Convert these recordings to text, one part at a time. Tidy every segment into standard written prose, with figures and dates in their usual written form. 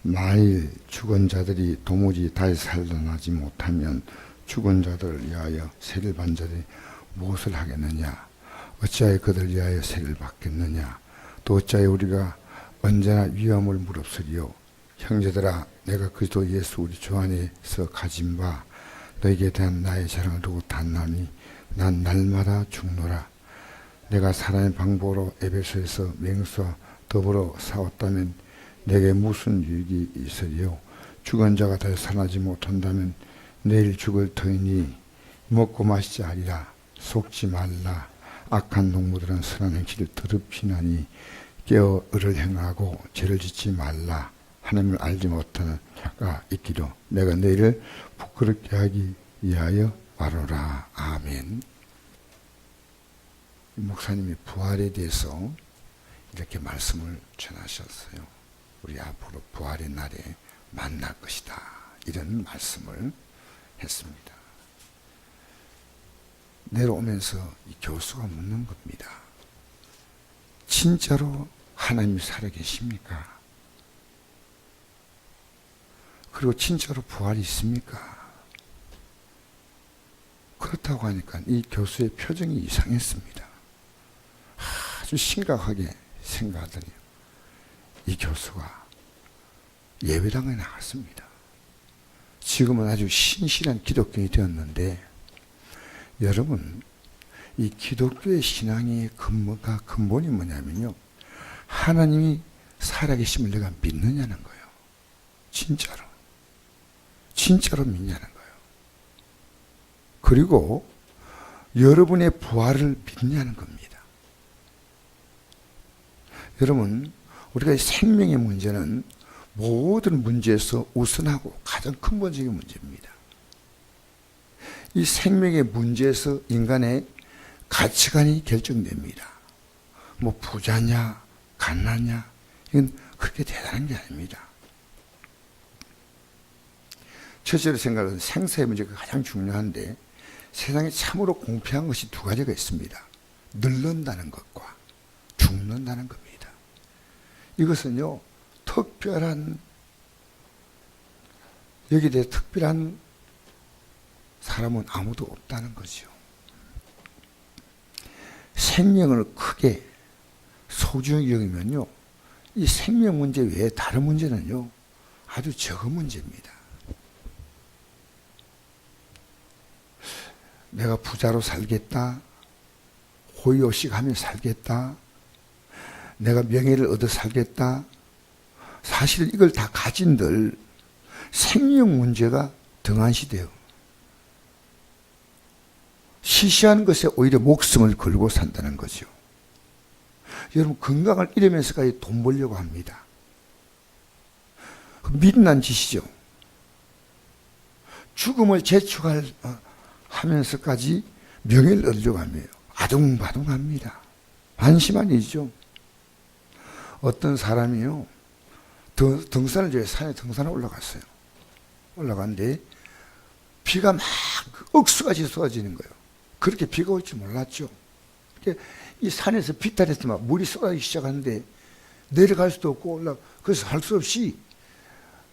만일 죽은 자들이 도무지 다시 살아나지 못하면 죽은 자들을 위하여 세를 받은 자들이 무엇을 하겠느냐? 어찌하여 그들을 위하여 세를 받겠느냐? 또 어찌하여 우리가 언제나 위험을 무릅쓰리요? 형제들아, 내가 그리스도 예수 우리 주 안에서 가진 바 너에게 대한 나의 자랑을 두고 단나니 난 날마다 죽노라. 내가 사람의 방법으로 에베소에서 맹수와 더불어 싸웠다면 내게 무슨 유익이 있으리요? 죽은 자가 다시 살아나지 못한다면 내일 죽을 터이니 먹고 마시지 아니라. 속지 말라. 악한 동무들은 선한 행실을 더럽히나니 깨어 의를 행하고 죄를 짓지 말라. 하나님을 알지 못하는 자가 있기로 내가 너희를 부끄럽게 하기 위하여 말하노라. 아멘. 목사님이 부활에 대해서 이렇게 말씀을 전하셨어요. 우리 앞으로 부활의 날에 만날 것이다, 이런 말씀을 했습니다. 내려오면서 이 교수가 묻는 겁니다. 진짜로 하나님이 살아계십니까? 그리고 진짜로 부활이 있습니까? 그렇다고 하니까 이 교수의 표정이 이상했습니다. 아주 심각하게 생각하더니 이 교수가 예배당에 나갔습니다. 지금은 아주 신실한 기독교인이 되었는데, 여러분, 이 기독교의 신앙의 근본이 뭐냐면요, 하나님이 살아계심을 내가 믿느냐는 거예요. 진짜로 믿냐는 거예요. 그리고 여러분의 부활을 믿냐는 겁니다. 여러분, 우리가 이 생명의 문제는 모든 문제에서 우선하고 가장 근본적인 문제입니다. 이 생명의 문제에서 인간의 가치관이 결정됩니다. 뭐 부자냐, 가난하냐, 이건 그렇게 대단한 게 아닙니다. 첫째로 생각하는 생사의 문제가 가장 중요한데, 세상에 참으로 공평한 것이 두 가지가 있습니다. 늙는다는 것과 죽는다는 겁니다. 이것은요, 여기에 대해 특별한 사람은 아무도 없다는 거죠. 생명을 크게 소중히 여기면요, 이 생명 문제 외에 다른 문제는요, 아주 적은 문제입니다. 내가 부자로 살겠다, 호의호식하며 살겠다, 내가 명예를 얻어 살겠다, 사실 이걸 다 가진들 생명 문제가 등한시돼요. 시시한 것에 오히려 목숨을 걸고 산다는 거죠. 여러분, 건강을 잃으면서까지 돈 벌려고 합니다. 미련한 짓이죠. 죽음을 재촉하면서까지 명예를 얻으려고 합니다. 아둥바둥합니다. 한심한 일이죠. 어떤 사람이요, 등산을 저희 산에 등산을 올라갔어요. 올라갔는데 비가 막 억수같이 쏟아지는 거예요. 그렇게 비가 올 줄 몰랐죠. 이 산에서 비탈에서 막 물이 쏟아지기 시작하는데 내려갈 수도 없고 그래서 할 수 없이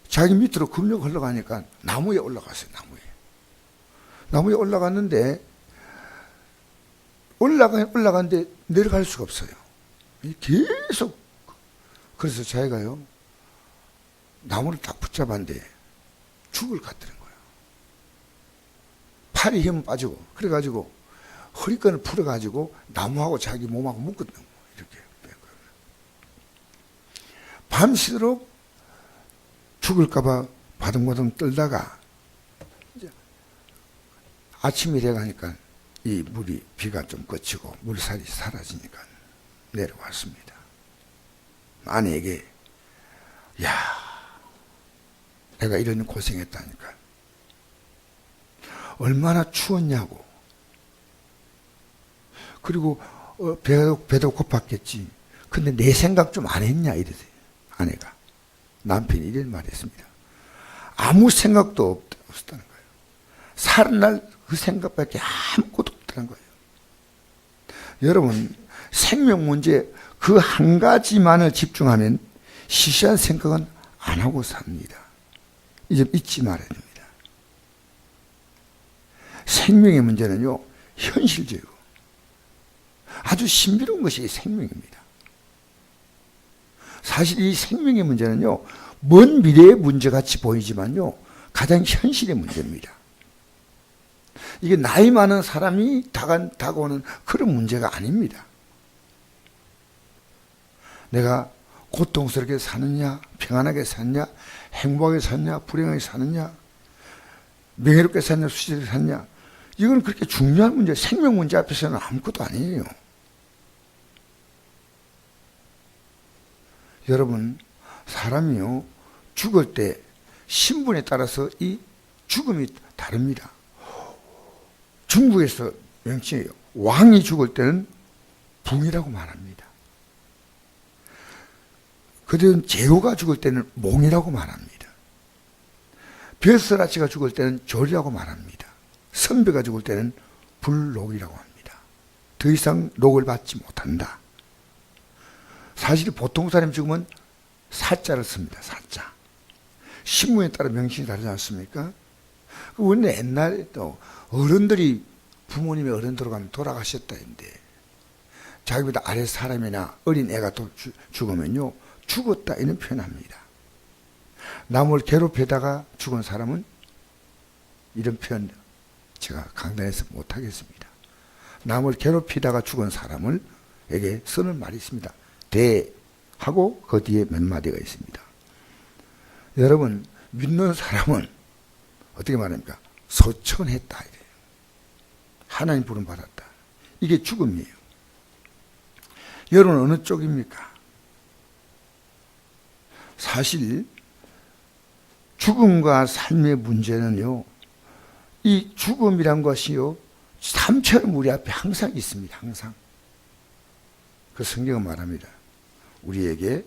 자기 밑으로 급력 흘러가니까 나무에 올라갔어요. 나무에 올라갔는데 올라갔는데 내려갈 수가 없어요. 계속. 그래서 자기가요, 나무를 딱 붙잡았는데 죽을 것 같다는 거예요. 팔이 힘 빠지고, 그래가지고 허리끈을 풀어가지고 나무하고 자기 몸하고 묶었던 거예요. 이렇게. 밤새도록 죽을까봐 바둥바둥 떨다가 이제 아침이 돼가니까 이 비가 좀 그치고 물살이 사라지니까 내려왔습니다. 아내에게, 야, 내가 이런 고생했다니까. 얼마나 추웠냐고. 그리고 배도 고팠겠지. 근데 내 생각 좀 안 했냐, 이러세요. 아내가. 남편이 이런 말 했습니다. 아무 생각도 없었다는 거예요. 살아날 그 생각밖에 아무것도 없다는 거예요. 여러분, 생명 문제 그 한 가지만을 집중하면 시시한 생각은 안 하고 삽니다. 이 점 잊지 말아야 됩니다. 생명의 문제는요, 현실적이고 아주 신비로운 것이 생명입니다. 사실 이 생명의 문제는요, 먼 미래의 문제같이 보이지만요, 가장 현실의 문제입니다. 이게 나이 많은 사람이 다가오는 그런 문제가 아닙니다. 내가 고통스럽게 사느냐, 평안하게 사느냐, 행복하게 사느냐, 불행하게 사느냐, 명예롭게 사느냐, 수치스럽게 사느냐, 이건 그렇게 중요한 문제, 생명 문제 앞에서는 아무것도 아니에요. 여러분, 사람이요, 죽을 때 신분에 따라서 이 죽음이 다릅니다. 중국에서 명칭이에요. 왕이 죽을 때는 붕이라고 말합니다. 그들은 제후가 죽을 때는 몽이라고 말합니다. 벼슬아치가 죽을 때는 졸이라고 말합니다. 선비가 죽을 때는 불록이라고 합니다. 더 이상 녹을 받지 못한다. 사실 보통 사람이 죽으면 사자를 씁니다. 사자. 신문에 따라 명칭이 다르지 않습니까? 원래 옛날에 또 어른들이 부모님의 어른들로 가면 돌아가셨다 했는데, 자기보다 아래 사람이나 어린 애가 또 죽으면요, 죽었다 이런 표현합니다. 남을 괴롭히다가 죽은 사람은 이런 표현 제가 강단에서 못하겠습니다. 남을 괴롭히다가 죽은 사람에게 쓰는 말이 있습니다. 대하고 그 뒤에 몇 마디가 있습니다. 여러분, 믿는 사람은 어떻게 말합니까? 소천했다 이래요. 하나님 부름 받았다. 이게 죽음이에요. 여러분 어느 쪽입니까? 사실 죽음과 삶의 문제는요, 이 죽음이란 것이요, 삶처럼 우리 앞에 항상 있습니다. 항상. 그 성경은 말합니다. 우리에게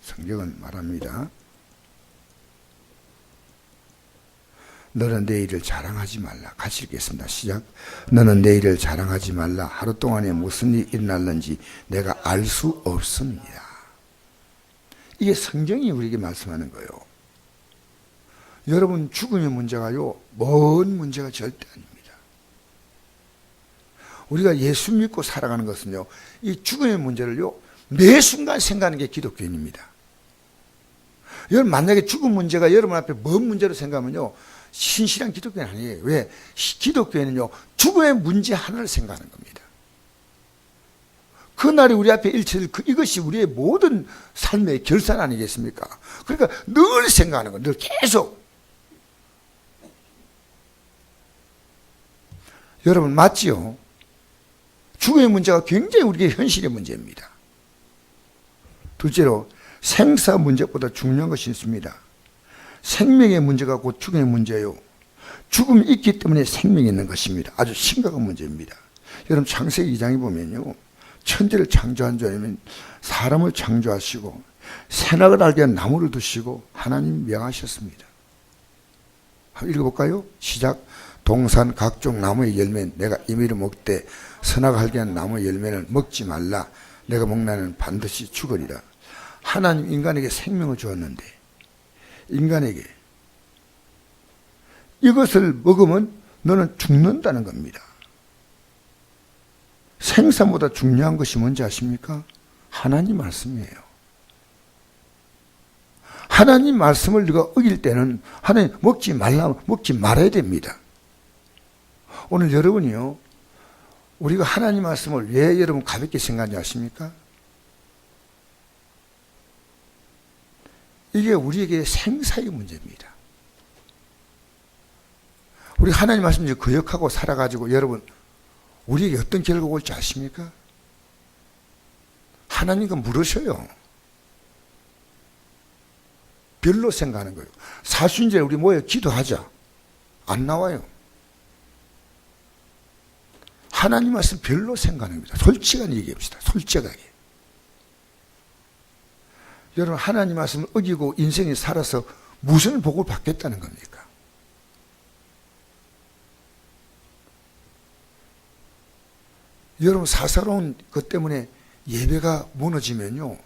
성경은 말합니다. 너는 내일을 자랑하지 말라. 같이 읽겠습니다. 시작. 너는 내일을 자랑하지 말라. 하루 동안에 무슨 일이 일어날는지 내가 알 수 없습니다. 이게 성경이 우리에게 말씀하는 거예요. 여러분, 죽음의 문제가요, 먼 문제가 절대 아닙니다. 우리가 예수 믿고 살아가는 것은요, 이 죽음의 문제를요, 매 순간 생각하는 게 기독교인입니다. 여러분, 만약에 죽음 문제가 여러분 앞에 먼 문제로 생각하면요, 신실한 기독교인 아니에요. 왜? 기독교인은요, 죽음의 문제 하나를 생각하는 겁니다. 그날이 우리 앞에 일치될 이것이 우리의 모든 삶의 결산 아니겠습니까? 그러니까 늘 생각하는 거예요. 늘 계속. 여러분, 맞지요? 죽음의 문제가 굉장히 우리에게 현실의 문제입니다. 둘째로, 생사 문제보다 중요한 것이 있습니다. 생명의 문제가 곧 죽음의 문제예요. 죽음이 있기 때문에 생명이 있는 것입니다. 아주 심각한 문제입니다. 여러분, 창세기 2장에 보면요, 천지를 창조한 자는 사람을 창조하시고 생악을 알게 한 나무를 두시고 하나님 명하셨습니다. 한번 읽어볼까요? 시작. 동산 각종 나무의 열매는 내가 임의로 먹되 선악을 알게 한 나무의 열매는 먹지 말라. 내가 먹나는 반드시 죽으리라. 하나님 인간에게 생명을 주었는데 인간에게 이것을 먹으면 너는 죽는다는 겁니다. 생사보다 중요한 것이 뭔지 아십니까? 하나님 말씀이에요. 하나님 말씀을 네가 어길 때는 하나님 먹지 말아야 됩니다. 오늘 여러분이요, 우리가 하나님 말씀을 왜 여러분 가볍게 생각하지 아십니까? 이게 우리에게 생사의 문제입니다. 우리 하나님 말씀을 거역하고 살아가지고 여러분 우리에게 어떤 결과가 올지 아십니까? 하나님과 물으셔요. 별로 생각하는 거예요. 사순절에 우리 모여 기도하자. 안 나와요. 하나님 말씀 별로 생각하는 겁니다. 솔직하게 얘기합시다. 솔직하게. 여러분, 하나님 말씀을 어기고 인생에 살아서 무슨 복을 받겠다는 겁니까? 여러분, 사사로운 것 때문에 예배가 무너지면요,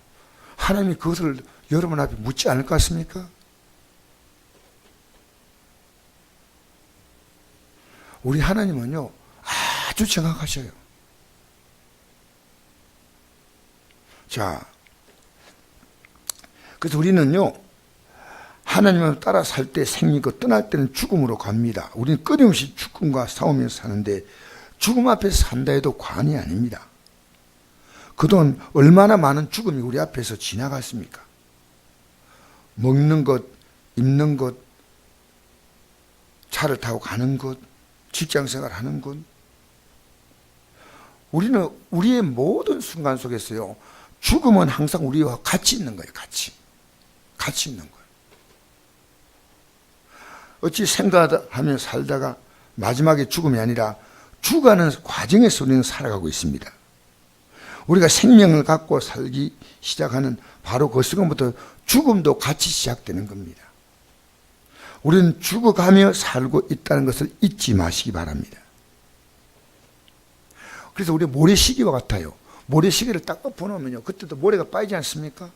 하나님이 그것을 여러분 앞에 묻지 않을 것 같습니까? 우리 하나님은요, 아주 정확하셔요. 자, 그래서 우리는요, 하나님을 따라 살 때 생기고 떠날 때는 죽음으로 갑니다. 우리는 끊임없이 죽음과 싸우면서 사는데 죽음 앞에서 산다 해도 과언이 아닙니다. 그동안 얼마나 많은 죽음이 우리 앞에서 지나갔습니까? 먹는 것, 입는 것, 차를 타고 가는 것, 직장생활 하는 것. 우리는 우리의 모든 순간 속에서요, 죽음은 항상 우리와 같이 있는 거예요. 같이 있는 거예요. 어찌 생각하며 살다가 마지막에 죽음이 아니라 죽어가는 과정에서 우리는 살아가고 있습니다. 우리가 생명을 갖고 살기 시작하는 바로 그 순간부터 죽음도 같이 시작되는 겁니다. 우리는 죽어가며 살고 있다는 것을 잊지 마시기 바랍니다. 그래서 우리 모래시계와 같아요. 모래시계를 딱 엎어놓으면요, 그때도 모래가 빠지지 않습니까?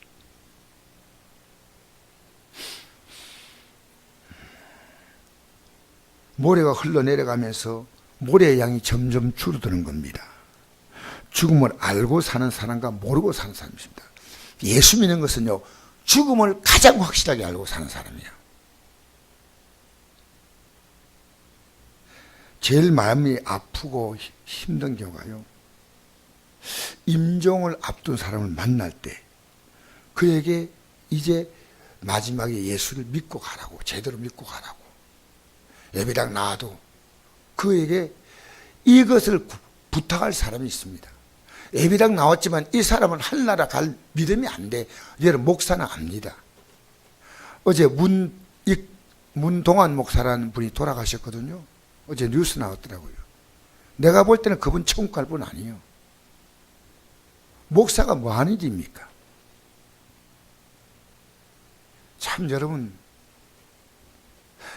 모래가 흘러내려가면서 모래의 양이 점점 줄어드는 겁니다. 죽음을 알고 사는 사람과 모르고 사는 사람이 있습니다. 예수 믿는 것은요, 죽음을 가장 확실하게 알고 사는 사람이에요. 제일 마음이 아프고 힘든 경우가요, 임종을 앞둔 사람을 만날 때 그에게 이제 마지막에 예수를 믿고 가라고, 제대로 믿고 가라고, 예배당 나와도 그에게 이것을 부탁할 사람이 있습니다. 예배당 나왔지만 이 사람은 하늘나라 갈 믿음이 안 돼. 여러분, 목사는 압니다. 어제 문동환 목사라는 분이 돌아가셨거든요. 어제 뉴스 나왔더라고요. 내가 볼 때는 그분 천국 갈 분 아니에요. 목사가 뭐 하는 일입니까? 참, 여러분,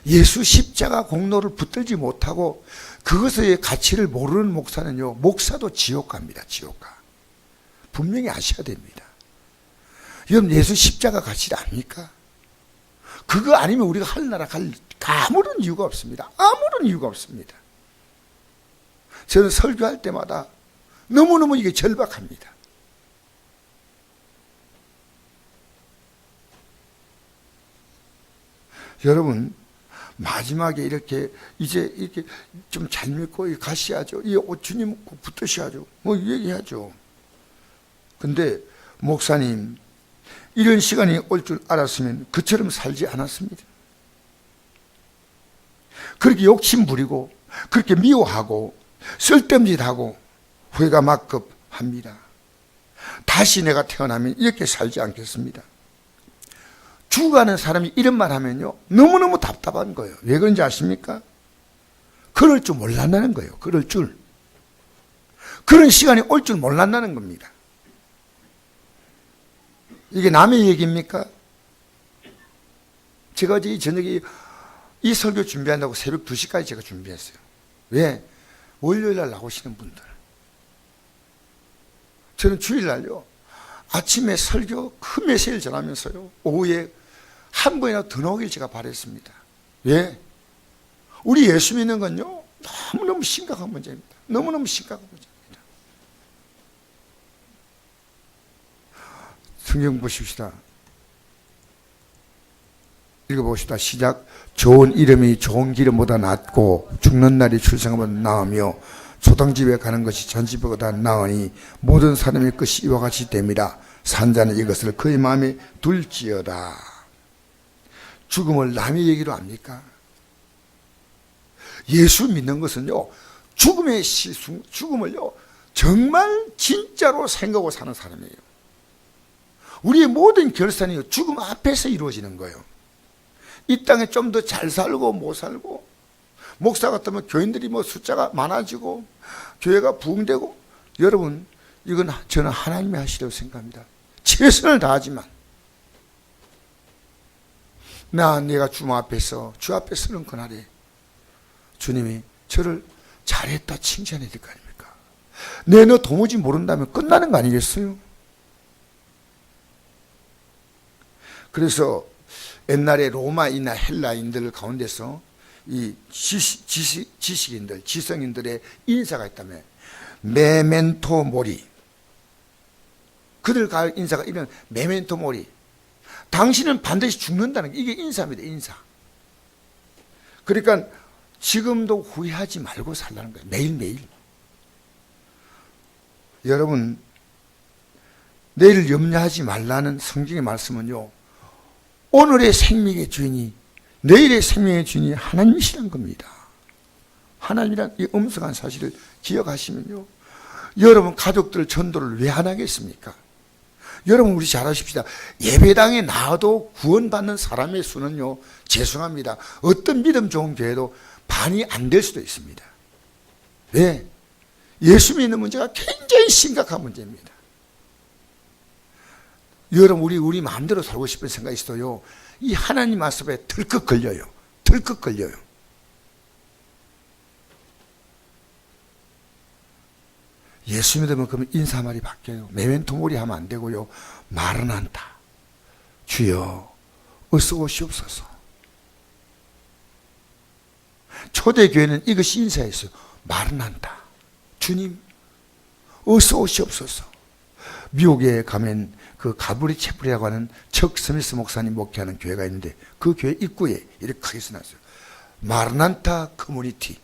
예수 십자가 공로를 붙들지 못하고 그것의 가치를 모르는 목사는요, 목사도 지옥 갑니다. 지옥 가. 분명히 아셔야 됩니다. 여러분, 예수 십자가 가치를 압니까? 그거 아니면 우리가 하늘나라 갈 아무런 이유가 없습니다. 아무런 이유가 없습니다. 저는 설교할 때마다 너무너무 이게 절박합니다. 여러분, 마지막에 이렇게 좀 잘 믿고 가셔야죠. 이 주님 붙으셔야죠. 뭐 얘기하죠. 근데 목사님, 이런 시간이 올 줄 알았으면 그처럼 살지 않았습니다. 그렇게 욕심 부리고 그렇게 미워하고 쓸데없는 짓 하고 후회가 막급합니다. 다시 내가 태어나면 이렇게 살지 않겠습니다. 죽어가는 사람이 이런 말 하면요, 너무너무 답답한 거예요. 왜 그런지 아십니까? 그럴 줄 몰랐다는 거예요. 그럴 줄. 그런 시간이 올 줄 몰랐다는 겁니다. 이게 남의 얘기입니까? 제가 어제 이 저녁에 이 설교 준비한다고 새벽 2시까지 제가 준비했어요. 왜? 월요일날 나오시는 분들. 저는 주일날요, 아침에 설교 큰 메시지를 전하면서요, 오후에 한 번이라도 더 나오길 제가 바랬습니다. 왜? 우리 예수 믿는 건요, 너무너무 심각한 문제입니다. 너무너무 심각한 문제입니다. 성경 보십시다. 읽어봅시다. 시작. 좋은 이름이 좋은 기름보다 낫고 죽는 날이 출생보다 나으며 초당집에 가는 것이 잔집보다 나으니 모든 사람의 것이 이와 같이 됩니다. 산자는 이것을 그의 마음에 둘지어다. 죽음을 남의 얘기로 압니까? 예수 믿는 것은요, 죽음의 실수, 죽음을요, 정말 진짜로 생각하고 사는 사람이에요. 우리의 모든 결산이 죽음 앞에서 이루어지는 거예요. 이 땅에 좀 더 잘 살고 못 살고, 목사 같으면 교인들이 뭐 숫자가 많아지고 교회가 부흥되고, 여러분, 이건 저는 하나님이 하시려고 생각합니다. 최선을 다하지만 내가 주 앞에서 서는 그날에 주님이 저를 잘했다 칭찬해야 될 거 아닙니까? 너 도무지 모른다면 끝나는 거 아니겠어요? 그래서 옛날에 로마이나 헬라인들 가운데서 이 지식인들, 지성인들의 인사가 있다면 메멘토 모리, 그들 가할 인사가 이런 메멘토 모리, 당신은 반드시 죽는다는 게 이게 인사입니다. 인사. 그러니까 지금도 후회하지 말고 살라는 거예요. 매일매일. 여러분, 내일 염려하지 말라는 성경의 말씀은요, 오늘의 생명의 주인이, 내일의 생명의 주인이 하나님이시란 겁니다. 하나님이란 이 엄성한 사실을 기억하시면요, 여러분 가족들 전도를 왜 안 하겠습니까? 여러분, 우리 잘 아십시다. 예배당에 나와도 구원받는 사람의 수는요, 죄송합니다, 어떤 믿음 좋은 교회도 반이 안 될 수도 있습니다. 왜? 예수 믿는 문제가 굉장히 심각한 문제입니다. 여러분, 우리 마음대로 살고 싶은 생각이 있어요. 이 하나님 말씀에 덜컥 걸려요. 덜컥 걸려요. 예수 믿으면 그러면 인사말이 바뀌어요. 메멘토모리 하면 안 되고요. 말은 한다. 주여, 어서 오시옵소서. 초대교회는 이것이 인사였어요. 말은 한다. 주님, 어서 오시옵소서. 미국에 가면 그 가브리 채플이라고 하는 척 스미스 목사님 목회하는 교회가 있는데 그 교회 입구에 이렇게 크게 써놨어요. 마르난타 커뮤니티.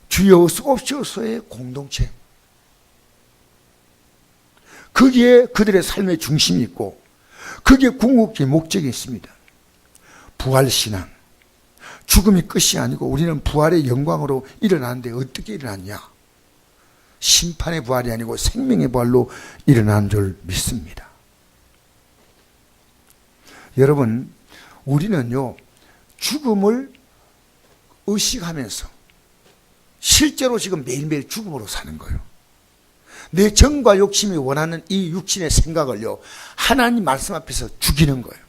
주여 어서 옵시오소의 공동체. 거기에 그들의 삶의 중심이 있고 거기에 궁극적인 목적이 있습니다. 부활신앙. 죽음이 끝이 아니고 우리는 부활의 영광으로 일어나는데 어떻게 일어났냐? 심판의 부활이 아니고 생명의 부활로 일어난 줄 믿습니다. 여러분, 우리는요, 죽음을 의식하면서 실제로 지금 매일매일 죽음으로 사는 거예요. 내 정과 욕심이 원하는 이 육신의 생각을요, 하나님 말씀 앞에서 죽이는 거예요.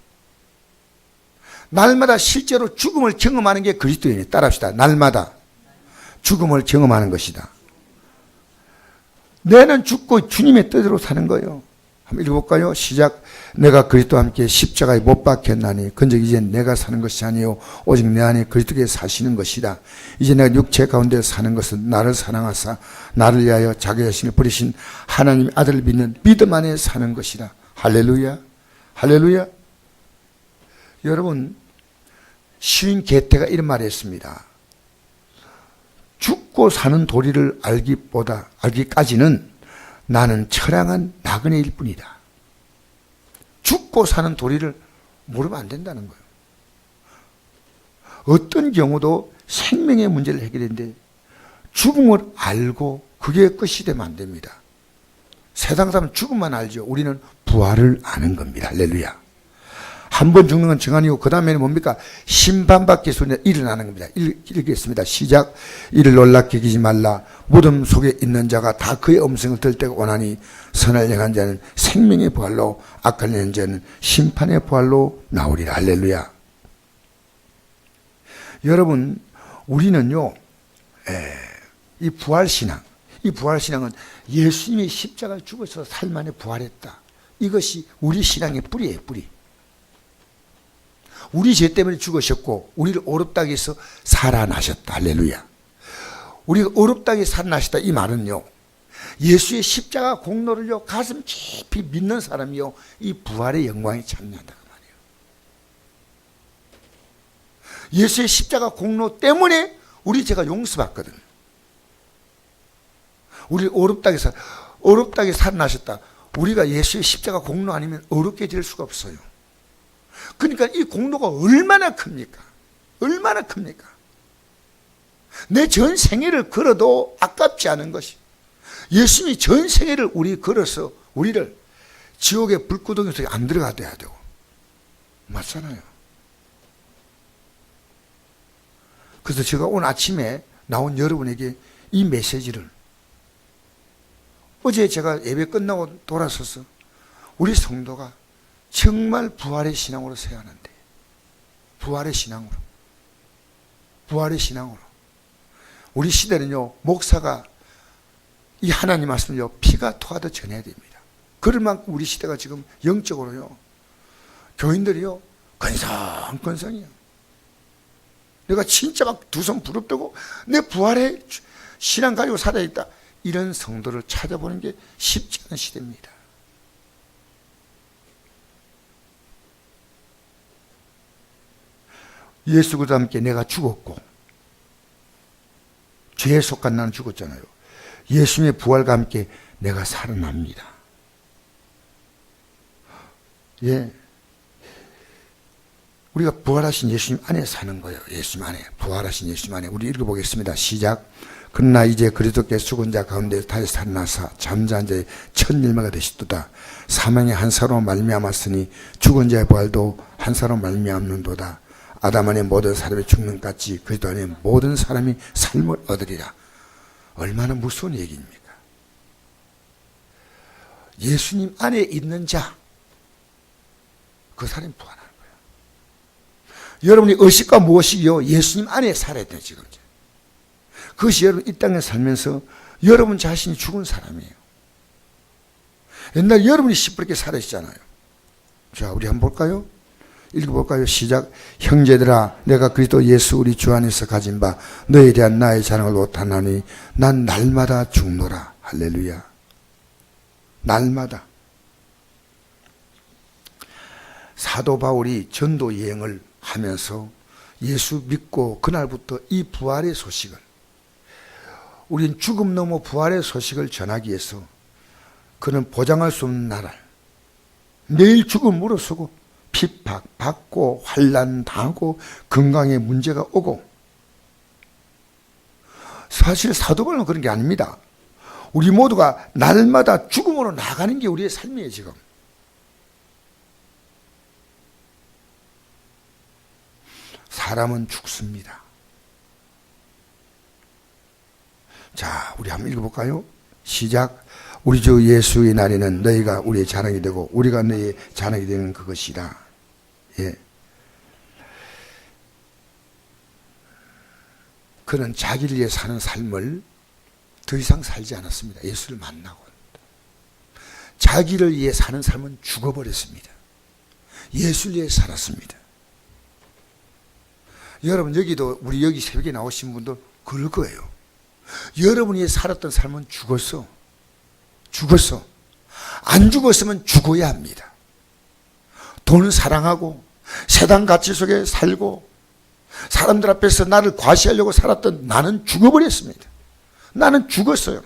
날마다 실제로 죽음을 경험하는 게 그리스도인이에요. 따라합시다. 날마다 죽음을 경험하는 것이다. 내는 죽고 주님의 뜻대로 사는 거예요. 한번 읽어볼까요? 시작. 내가 그리스도와 함께 십자가에 못 박혔나니 그런즉 이제 내가 사는 것이 아니요 오직 내 안에 그리스도께서 사시는 것이다. 이제 내가 육체 가운데 사는 것은 나를 사랑하사 나를 위하여 자기 자신을 버리신 하나님의 아들을 믿는 믿음 안에 사는 것이다. 할렐루야. 할렐루야. 여러분, 시인 게테가 이런 말을 했습니다. 죽고 사는 도리를 알기까지는 나는 처량한 나그네일 뿐이다. 죽고 사는 도리를 모르면 안 된다는 거예요. 어떤 경우도 생명의 문제를 해결했는데 죽음을 알고 그게 끝이 되면 안 됩니다. 세상 사람은 죽음만 알죠. 우리는 부활을 아는 겁니다. 할렐루야. 한 번 죽는 건 정한이고 그 다음에는 뭡니까? 심판받기 위해서 일어나는 겁니다. 읽겠습니다. 시작. 이를 놀랍게 여기지 말라. 무덤 속에 있는 자가 다 그의 음성을 들을 때가 오나니 선을 행한 자는 생명의 부활로 악한 행 자는 심판의 부활로 나오리라. 할렐루야. 여러분, 우리는요, 이 부활신앙, 이 부활신앙은 예수님이 십자가에 죽어서 삶 안에 부활했다. 이것이 우리 신앙의 뿌리예요. 뿌리. 우리 죄 때문에 죽으셨고 우리를 어렵다고 해서 살아나셨다. 할렐루야. 우리가 어렵다고 해서 살아나셨다. 이 말은요, 예수의 십자가 공로를요 가슴 깊이 믿는 사람이요 이 부활의 영광에 참여한다 그 말이에요. 예수의 십자가 공로 때문에 우리 죄가 용서받거든. 우리 어렵다고 해서 살아나셨다. 우리가 예수의 십자가 공로 아니면 어렵게 될 수가 없어요. 그러니까 이 공로가 얼마나 큽니까? 얼마나 큽니까? 내 전 생애를 걸어도 아깝지 않은 것이, 예수님이 전 생애를 우리 걸어서 우리를 지옥의 불구덩이 속에 안 들어가게 해야 되고, 맞잖아요. 그래서 제가 오늘 아침에 나온 여러분에게 이 메시지를, 어제 제가 예배 끝나고 돌아서서 우리 성도가 정말 부활의 신앙으로 서야 하는데, 부활의 신앙으로, 부활의 신앙으로. 우리 시대는요, 목사가 이 하나님 말씀을요 피가 토하듯 전해야 됩니다. 그럴 만큼 우리 시대가 지금 영적으로요 교인들이요, 건성건성이요. 내가 진짜 막 두 손 부릅뜨고 내 부활의 신앙 가지고 살아있다, 이런 성도를 찾아보는 게 쉽지 않은 시대입니다. 예수 그리스도와 함께 내가 죽었고, 죄에 속한 나는 죽었잖아요. 예수님의 부활과 함께 내가 살아납니다. 예. 우리가 부활하신 예수님 안에 사는 거예요. 예수님 안에, 부활하신 예수님 안에. 우리 읽어보겠습니다. 시작. 그러나 이제 그리스도께 죽은 자 가운데 다시 살아나사 잠자한 자의 첫 열매가 되시도다. 사망의 한 사람으로 말미암았으니 죽은 자의 부활도 한 사람으로 말미암는도다. 아담 안에 모든 사람이 죽는 것 같이 그리스도 안에 모든 사람이 삶을 얻으리라. 얼마나 무서운 얘기입니까? 예수님 안에 있는 자, 그 사람이 부활하는 거예요. 여러분이 의식과 무엇이요? 예수님 안에 살아야 돼요, 지금. 그것이 여러분 이 땅에 살면서 여러분 자신이 죽은 사람이에요. 옛날 여러분이 시퍼렇게 살아있잖아요. 자, 우리 한번 볼까요? 읽어볼까요? 시작. 형제들아, 내가 그리스도 예수 우리 주 안에서 가진 바 너에 대한 나의 자랑을 못하나니 난 날마다 죽노라. 할렐루야. 날마다. 사도 바울이 전도 여행을 하면서 예수 믿고 그날부터 이 부활의 소식을, 우린 죽음 넘어 부활의 소식을 전하기 위해서 그는 보장할 수 없는 나라를 매일 죽음 물어서고 핍박받고 환난 당하고 건강에 문제가 오고, 사실 사도 바울은 그런 게 아닙니다. 우리 모두가 날마다 죽음으로 나가는 게 우리의 삶이에요, 지금. 사람은 죽습니다. 자, 우리 한번 읽어볼까요? 시작. 우리 주 예수의 날에는 너희가 우리의 자랑이 되고 우리가 너희의 자랑이 되는 그것이라. 예. 그는 자기를 위해 사는 삶을 더 이상 살지 않았습니다. 예수를 만나고. 자기를 위해 사는 삶은 죽어버렸습니다. 예수를 위해 살았습니다. 여러분, 여기도 우리 여기 새벽에 나오신 분들 그럴 거예요. 여러분이 살았던 삶은 죽었어. 죽었어. 안 죽었으면 죽어야 합니다. 돈을 사랑하고 세상 가치 속에 살고 사람들 앞에서 나를 과시하려고 살았던 나는 죽어버렸습니다. 나는 죽었어요.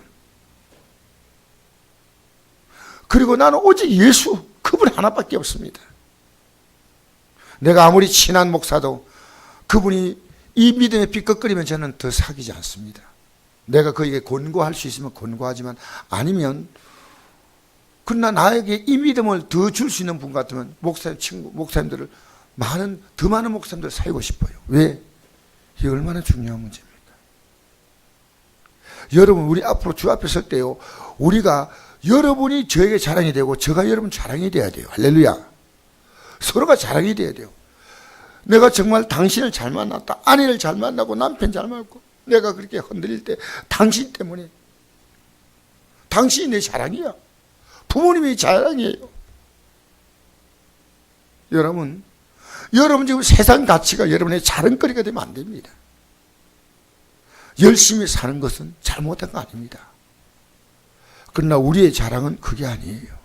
그리고 나는 오직 예수, 그분 하나밖에 없습니다. 내가 아무리 친한 목사도 그분이 이 믿음의 빛 끄끄리면 저는 더 사귀지 않습니다. 내가 그에게 권고할 수 있으면 권고하지만 아니면, 그러나 나에게 이 믿음을 더 줄 수 있는 분 같으면 목사님, 친구, 목사님들을 더 많은 목사님들을 사귀고 싶어요. 왜? 이게 얼마나 중요한 문제입니까? 여러분, 우리 앞으로 주 앞에 설 때요, 우리가 여러분이 저에게 자랑이 되고 제가 여러분 자랑이 돼야 돼요. 할렐루야. 서로가 자랑이 돼야 돼요. 내가 정말 당신을 잘 만났다. 아내를 잘 만나고 남편 잘 만나고 내가 그렇게 흔들릴 때 당신 때문에. 당신이 내 자랑이야. 부모님이 자랑이에요. 여러분 지금 세상 가치가 여러분의 자랑거리가 되면 안 됩니다. 열심히 사는 것은 잘못한 거 아닙니다. 그러나 우리의 자랑은 그게 아니에요.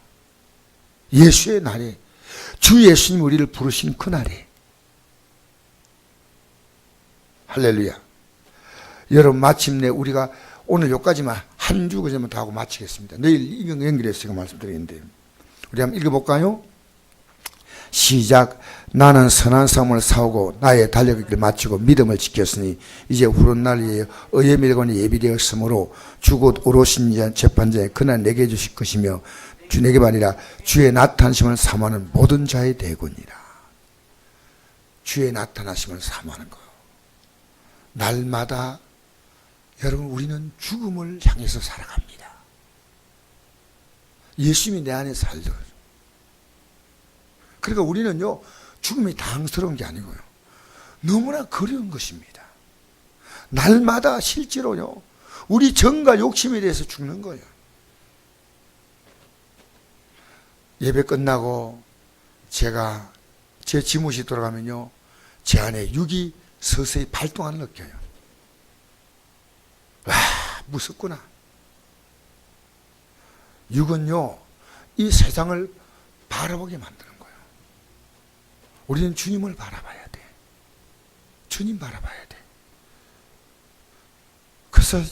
예수의 날에, 주 예수님 우리를 부르신 그날에. 할렐루야. 여러분, 마침내 우리가 오늘 여기까지만 한 주 그제만 더 하고 마치겠습니다. 내일 이거 연결해서 제가 말씀드리는데, 우리 한번 읽어볼까요? 시작. 나는 선한 싸움을 싸우고 나의 달려갈 길을 마치고 믿음을 지켰으니 이제 후른 날에 의의 밀권이 예비되었으므로 주곧 오롯신 재판장에 그날 내게 주실 것이며 주 내게가 아니라 주의 나타나심을 사모하는 모든 자의 대군이라. 주의 나타나심을 사모하는 거예요. 날마다 여러분, 우리는 죽음을 향해서 살아갑니다. 예수님이 내 안에 살죠. 그러니까 우리는요, 죽음이 당스러운 게 아니고요, 너무나 그리운 것입니다. 날마다 실제로요, 우리 정과 욕심에 대해서 죽는 거예요. 예배 끝나고 제가 제 지무시 돌아가면요, 제 안에 육이 서서히 발동하는 걸 느껴요. 와, 무섭구나. 육은요, 이 세상을 바라보게 만드는 거예요. 우리는 주님을 바라봐야 돼. 주님 바라봐야 돼. 그래서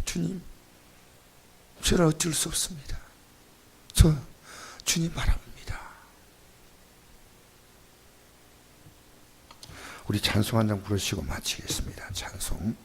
주님, 저는 어쩔 수 없습니다. 저 주님 바라봅니다. 우리 찬송 한 장 부르시고 마치겠습니다. 찬송.